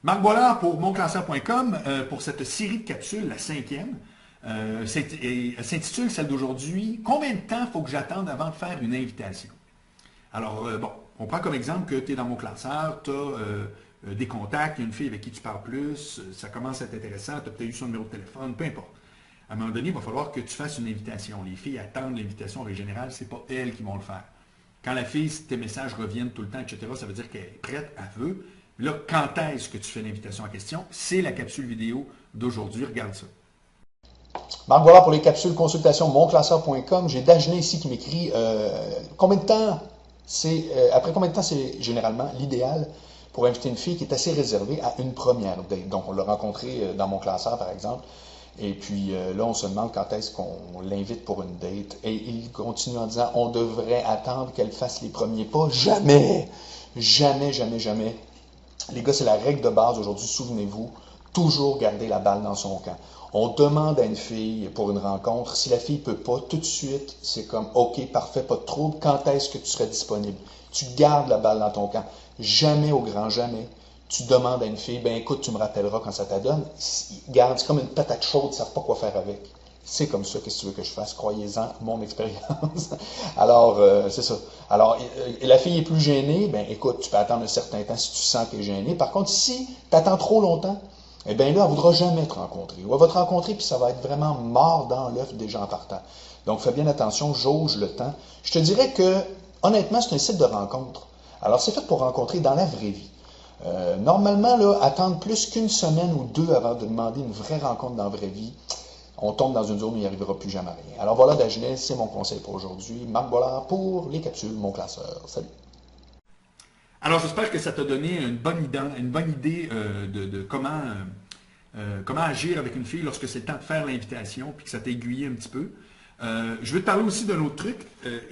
Marc Boilard pour monclasseur.com pour cette série de capsules, la cinquième. Elle s'intitule celle d'aujourd'hui « Combien de temps faut que j'attende avant de faire une invitation? » Alors, bon, on prend comme exemple que tu es dans mon classeur, tu as des contacts, il y a une fille avec qui tu parles plus, ça commence à être intéressant, tu as peut-être eu son numéro de téléphone, peu importe. À un moment donné, il va falloir que tu fasses une invitation. Les filles attendent l'invitation, en général, ce n'est pas elles qui vont le faire. Quand la fille, tes messages reviennent tout le temps, etc., ça veut dire qu'elle est prête, elle veut. Là, quand est-ce que tu fais l'invitation en question? C'est la capsule vidéo d'aujourd'hui. Regarde ça. Marc Boilard pour les capsules consultation monclasseur.com. J'ai Dagenet ici qui m'écrit combien de temps après combien de temps c'est généralement l'idéal pour inviter une fille qui est assez réservée à une première date. Donc, on l'a rencontré dans mon classeur, par exemple. Et puis là, on se demande quand est-ce qu'on l'invite pour une date. Et il continue en disant, on devrait attendre qu'elle fasse les premiers pas. Jamais! Jamais, jamais, jamais. Les gars, c'est la règle de base aujourd'hui, souvenez-vous, toujours garder la balle dans son camp. On demande à une fille pour une rencontre, si la fille ne peut pas, tout de suite, c'est comme, OK, parfait, pas de trouble, quand est-ce que tu serais disponible? Tu gardes la balle dans ton camp. Jamais, au grand jamais, tu demandes à une fille, ben écoute, tu me rappelleras quand ça t'adonne. Garde, c'est comme une patate chaude, ils ne savent pas quoi faire avec. C'est comme ça, qu'est-ce que tu veux que je fasse? Croyez-en, mon expérience. Alors, c'est ça. Alors, la fille est plus gênée, ben écoute, tu peux attendre un certain temps si tu sens qu'elle est gênée. Par contre, si tu attends trop longtemps, eh bien là, elle ne voudra jamais te rencontrer. Ou elle va te rencontrer, puis ça va être vraiment mort dans l'œuf des gens partant. Donc, fais bien attention, jauge le temps. Je te dirais que, honnêtement, c'est un site de rencontre. Alors, c'est fait pour rencontrer dans la vraie vie. Normalement, là, attendre plus qu'une semaine ou deux avant de demander une vraie rencontre dans la vraie vie, on tombe dans une zone où il n'y arrivera plus jamais rien. Alors voilà, Dagenet, c'est mon conseil pour aujourd'hui. Marc Boilard pour les capsules, mon classeur. Salut. Alors, j'espère que ça t'a donné une bonne idée de comment agir avec une fille lorsque c'est le temps de faire l'invitation, puis que ça t'a aiguillé un petit peu. Je vais te parler aussi d'un autre truc.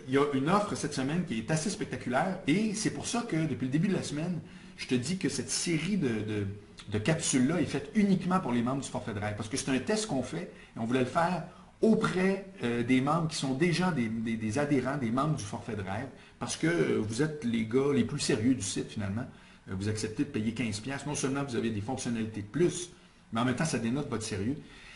Il y a une offre cette semaine qui est assez spectaculaire, et c'est pour ça que depuis le début de la semaine, je te dis que cette série de capsules-là est faite uniquement pour les membres du forfait Drive, parce que c'est un test qu'on fait, et on voulait le faire auprès des membres qui sont déjà des adhérents, des membres du forfait Drive, parce que vous êtes les gars les plus sérieux du site finalement. Vous acceptez de payer 15$. Non seulement vous avez des fonctionnalités de plus, mais en même temps, ça dénote votre sérieux.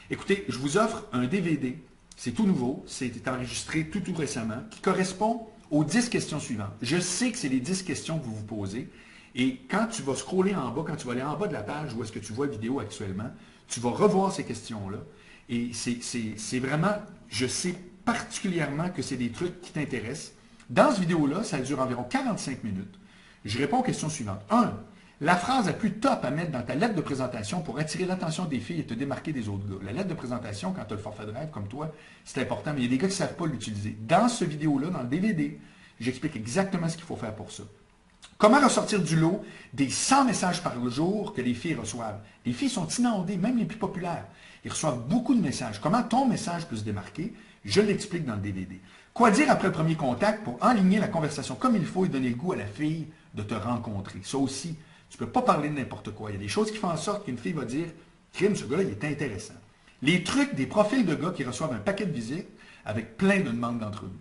Écoutez, je vous offre un DVD. C'est tout nouveau, c'est enregistré tout récemment, qui correspond aux 10 questions suivantes. Je sais que c'est les 10 questions que vous vous posez, et quand tu vas scroller en bas, quand tu vas aller en bas de la page où est-ce que tu vois la vidéo actuellement, tu vas revoir ces questions-là, et c'est vraiment, je sais particulièrement que c'est des trucs qui t'intéressent. Dans cette vidéo-là, ça dure environ 45 minutes. Je réponds aux questions suivantes. 1. La phrase la plus top à mettre dans ta lettre de présentation pour attirer l'attention des filles et te démarquer des autres gars. La lettre de présentation, quand tu as le forfait Drive comme toi, c'est important, mais il y a des gars qui ne savent pas l'utiliser. Dans cette vidéo-là, dans le DVD, j'explique exactement ce qu'il faut faire pour ça. Comment ressortir du lot des 100 messages par jour que les filles reçoivent? Les filles sont inondées, même les plus populaires. Ils reçoivent beaucoup de messages. Comment ton message peut se démarquer? Je l'explique dans le DVD. Quoi dire après le premier contact pour enligner la conversation comme il faut et donner le goût à la fille de te rencontrer? Ça aussi, tu ne peux pas parler de n'importe quoi. Il y a des choses qui font en sorte qu'une fille va dire « Crime, ce gars-là, il est intéressant. » Les trucs des profils de gars qui reçoivent un paquet de visites avec plein de demandes d'entrevue.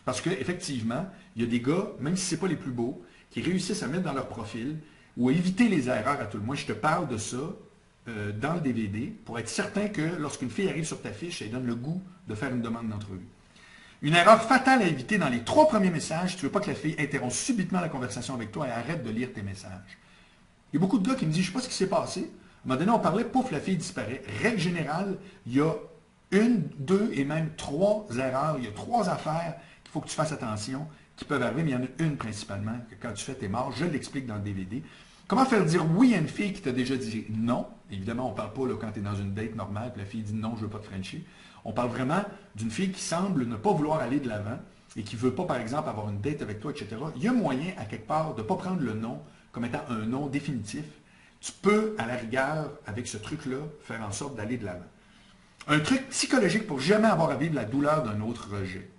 Parce qu'effectivement, il y a des gars, même si ce n'est pas les plus beaux, qui réussissent à mettre dans leur profil ou à éviter les erreurs à tout le moins. Je te parle de ça dans le DVD pour être certain que lorsqu'une fille arrive sur ta fiche, elle donne le goût de faire une demande d'entrevue. Une erreur fatale à éviter dans les 3 premiers messages, tu ne veux pas que la fille interrompe subitement la conversation avec toi et arrête de lire tes messages. Il y a beaucoup de gars qui me disent, je ne sais pas ce qui s'est passé. À un moment donné, on parlait, pouf, la fille disparaît. Règle générale, il y a 1, 2 et même 3 erreurs. Il y a 3 affaires qu'il faut que tu fasses attention, qui peuvent arriver, mais il y en a une principalement, que quand tu fais tes morts, je l'explique dans le DVD. Comment faire dire oui à une fille qui t'a déjà dit non? Évidemment, on ne parle pas là, quand tu es dans une date normale, puis la fille dit non, je ne veux pas te frencher. On parle vraiment d'une fille qui semble ne pas vouloir aller de l'avant et qui ne veut pas, par exemple, avoir une date avec toi, etc. Il y a moyen, à quelque part, de ne pas prendre le non comme étant un non définitif. Tu peux, à la rigueur, avec ce truc-là, faire en sorte d'aller de l'avant. Un truc psychologique pour jamais avoir à vivre la douleur d'un autre rejet.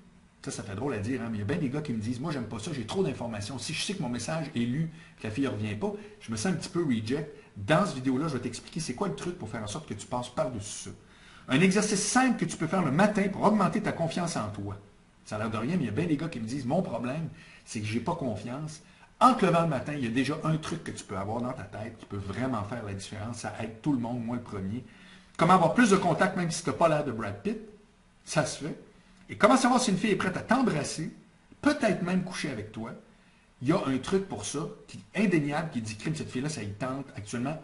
Ça fait drôle à dire, hein, mais il y a bien des gars qui me disent, moi, j'aime pas ça, j'ai trop d'informations. Si je sais que mon message est lu, que la fille ne revient pas, je me sens un petit peu reject. Dans cette vidéo-là, je vais t'expliquer c'est quoi le truc pour faire en sorte que tu passes par-dessus ça. Un exercice simple que tu peux faire le matin pour augmenter ta confiance en toi. Ça a l'air de rien, mais il y a bien des gars qui me disent, mon problème, c'est que je n'ai pas confiance En te levant le matin, il y a déjà un truc que tu peux avoir dans ta tête qui peut vraiment faire la différence. Ça aide tout le monde, moi le premier. Comment avoir plus de contact même si tu n'as pas l'air de Brad Pitt? Ça se fait. Et comment savoir si une fille est prête à t'embrasser, peut-être même coucher avec toi? Il y a un truc pour ça, qui est indéniable, qui dit, crime, cette fille-là, ça y tente. Actuellement,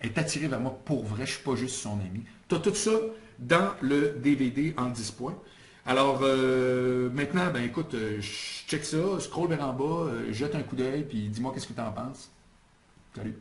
elle est attirée vers moi pour vrai, je ne suis pas juste son ami. Tu as tout ça dans le DVD en 10 points. Alors, maintenant, ben écoute, check ça, scroll vers en bas, jette un coup d'œil, puis dis-moi qu'est-ce que tu en penses. Salut.